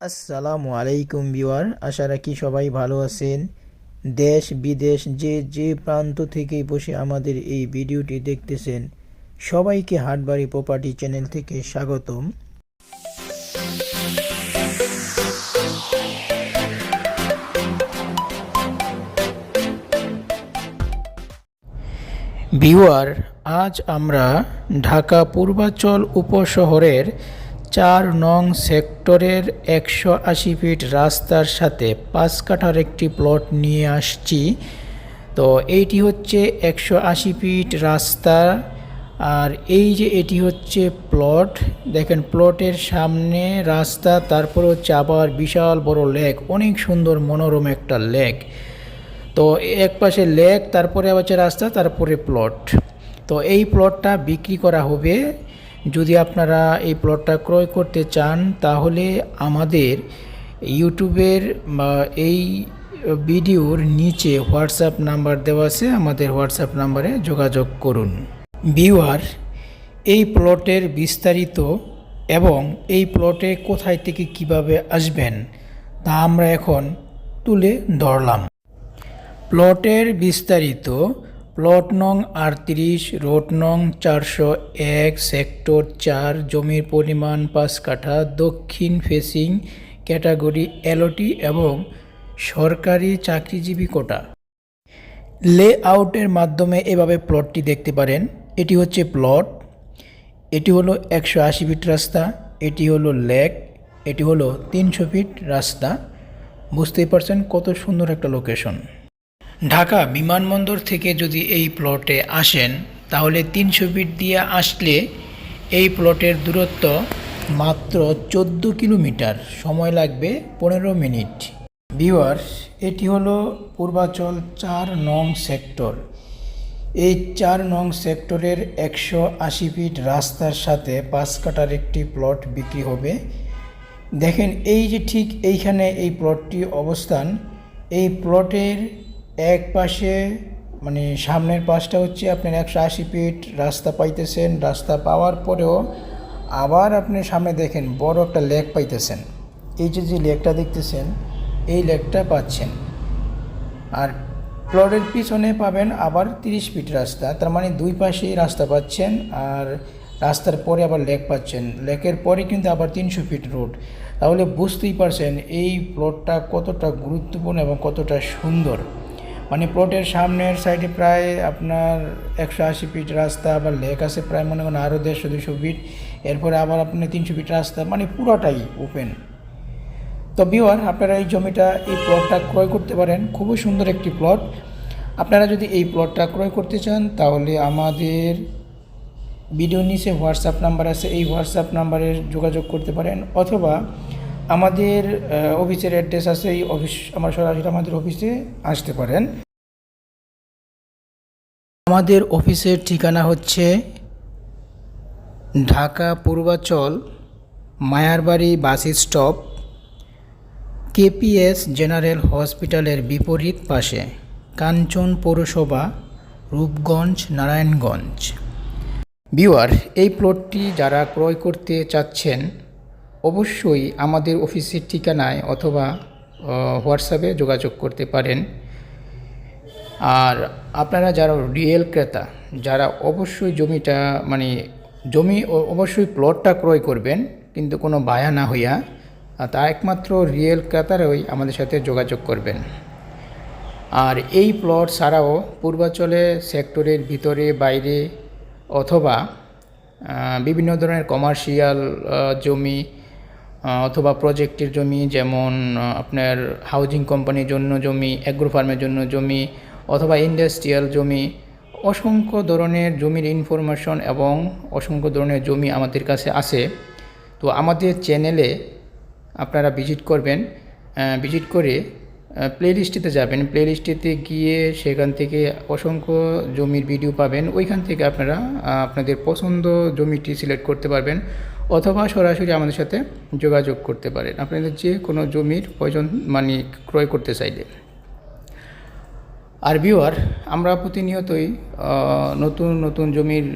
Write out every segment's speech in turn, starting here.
আসসালামু আলাইকুম ভিউয়ার, আশা রাখি সবাই ভালো আছেন। দেশ বিদেশ যে প্রান্ত থেকেই বসে আমাদের এই ভিডিওটি দেখতেছেন, সবাইকে হাটবাড়ি প্রপার্টি চ্যানেল থেকে স্বাগতম। ভিউয়ার, আজ আমরা ঢাকা পূর্বাঞ্চল উপশহরের ৪ নং সেক্টরের ১৮০ ফিট রাস্তার সাথে ৫ কাঠার একটি প্লট নিয়ে আসছি। তো এইটি হচ্ছে ১৮০ ফিট রাস্তা, আর এই যে এটি হচ্ছে প্লট। দেখেন, প্লটের সামনে রাস্তা, তারপরে হচ্ছে আবার বিশাল বড় লেক, অনেক সুন্দর মনোরম একটা লেক। তো এক পাশে লেক, তারপরে হচ্ছে রাস্তা, তারপরে প্লট। তো এই প্লটটা বিক্রি করা হবে। যদি আপনারা এই প্লটটা ক্রয় করতে চান, তাহলে আমাদের ইউটিউবের এই ভিডিওর নিচে হোয়াটসঅ্যাপ নাম্বার দেওয়া আছে, আমাদের হোয়াটসঅ্যাপ নাম্বারে যোগাযোগ করুন। ভিউয়ার, এই প্লটের বিস্তারিত এবং এই প্লটে কোথায় থেকে কিভাবে আসবেন তা আমরা এখন তুলে ধরলাম। প্লটের বিস্তারিত: প্লট নং ৩৮, রোড নং ৪০১, সেক্টর ৪, জমির পরিমাণ ৫ কাঠা, দক্ষিণ ফেসিং, ক্যাটাগরি এলওটি এবং সরকারি চাকরিজীবী কোটা। লেআউটের মাধ্যমে এভাবে প্লটটি দেখতে পারেন। এটি হচ্ছে প্লট, এটি হলো ১৮০ ফিট রাস্তা, এটি হলো লেক, এটি হলো ৩০০ ফিট রাস্তা। বুঝতেই পারছেন কত সুন্দর একটা লোকেশন। ঢাকা বিমানবন্দর থেকে যদি এই প্লটে আসেন, তাহলে ৩০০ ফিট দিয়ে আসলে এই প্লটের দূরত্ব মাত্র ১৪ কিলোমিটার, সময় লাগবে ১৫ মিনিট। ভিউয়ার্স, এটি হলো পূর্বাঞ্চল ৪ নং সেক্টর। এই ৪ নং সেক্টরের ১৮০ ফিট রাস্তার সাথে ৫ কাঠার একটি প্লট বিক্রি হবে। দেখেন, এই যে ঠিক এইখানে এই প্লটটি অবস্থান। এই প্লটের এক পাশে মানে সামনের পাশটা হচ্ছে আপনার ১৮০ ফিট রাস্তা পাইতেছেন। রাস্তা পাওয়ার পরেও আবার আপনি সামনে দেখেন বড় একটা লেক পাইতেছেন। এই যে লেকটা দেখতেছেন, এই লেকটা পাচ্ছেন। আর প্লটের পিছনে পাবেন আবার ৩০ ফিট রাস্তা, তার মানে দুই পাশেই রাস্তা পাচ্ছেন। আর রাস্তার পরে আবার লেক পাচ্ছেন, লেকের পরে কিন্তু আবার ৩০০ ফিট রোড। তাহলে বুঝতেই পারছেন এই প্লটটা কতটা গুরুত্বপূর্ণ এবং কতটা সুন্দর। মানে প্লটের সামনের সাইডে প্রায় আপনার ১৮০ ফিট রাস্তা, আবার লেক আছে প্রায় মনে করেন আরও ১৫০-২০০ ফিট, এরপরে আবার আপনার ৩০০ ফিট রাস্তা, মানে পুরোটাই ওপেন। তো ভিউয়ার, আপনারা এই জমিটা, এই প্লটটা ক্রয় করতে পারেন। খুবই সুন্দর একটি প্লট। আপনারা যদি এই প্লটটা ক্রয় করতে চান, তাহলে আমাদের ভিডিও নিচে হোয়াটসঅ্যাপ নাম্বার আছে, এই হোয়াটসঅ্যাপ নাম্বারে যোগাযোগ করতে পারেন, অথবা আমাদের অফিসের অ্যাড্রেস আছে, এই অফিস আমার সরাসরি আমাদের অফিসে আসতে পারেন। আমাদের অফিসের ঠিকানা হচ্ছে ঢাকা পূর্বাঞ্চল Mayarbari bus stop, KPS general হসপিটালের বিপরীত পাশে, কাঞ্চন পৌরসভা, রূপগঞ্জ, নারায়ণগঞ্জ। ভিউয়ার, এই প্লটটি যারা ক্রয় করতে চাচ্ছেন, অবশ্যই আমাদের অফিসের ঠিকানায় অথবা হোয়াটসঅ্যাপে যোগাযোগ করতে পারেন। আর আপনারা যারা রিয়েল ক্রেতা, যারা অবশ্যই জমিটা জমি অবশ্যই প্লটটা ক্রয় করবেন, কিন্তু কোনো বায়া না হইয়া, তা একমাত্র রিয়েল ক্রেতারাই আমাদের সাথে যোগাযোগ করবেন। আর এই প্লট ছাড়াও পূর্বাঞ্চলে সেক্টরের ভিতরে বাইরে অথবা বিভিন্ন ধরনের কমার্শিয়াল জমি অথবা প্রজেক্টের জমি, যেমন আপনার হাউজিং কোম্পানির জন্য জমি, অ্যাগ্রো ফার্মের জন্য জমি, অথবা ইন্ডাস্ট্রিয়াল জমি, অসংখ্য ধরনের জমির ইনফরমেশন এবং অসংখ্য ধরনের জমি আমাদের কাছে আছে। তো আমাদের চ্যানেলে আপনারা ভিজিট করবেন, ভিজিট করে প্লেলিস্টেতে যাবেন, প্লেলিস্টেতে গিয়ে সেখান থেকে অসংখ্য জমির ভিডিও পাবেন। ওইখান থেকে আপনারা আপনাদের পছন্দ জমিটি সিলেক্ট করতে পারবেন, অথবা সরাসরি আমাদের সাথে যোগাযোগ করতে পারেন আপনাদের যে কোনো জমির প্রয়োজন ক্রয় করতে চাইলে। আর ভিউয়ার, আমরা প্রতিনিয়তই নতুন নতুন জমির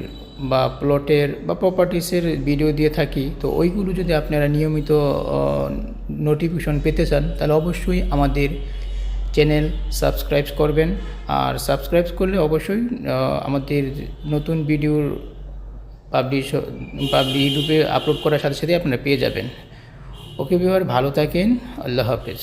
বা প্লটের বা প্রপার্টিসের ভিডিও দিয়ে থাকি, তো ওইগুলো যদি আপনারা নিয়মিত নোটিফিকেশন পেতে চান তাহলে অবশ্যই আমাদের চ্যানেল সাবস্ক্রাইব করবেন। আর সাবস্ক্রাইব করলে অবশ্যই আমাদের নতুন ভিডিওর ইউটিউবে আপলোড করার সাথে সাথে আপনারা পেয়ে যাবেন। ওকে ভিউয়ার, ভালো থাকেন। আল্লাহ হাফেজ।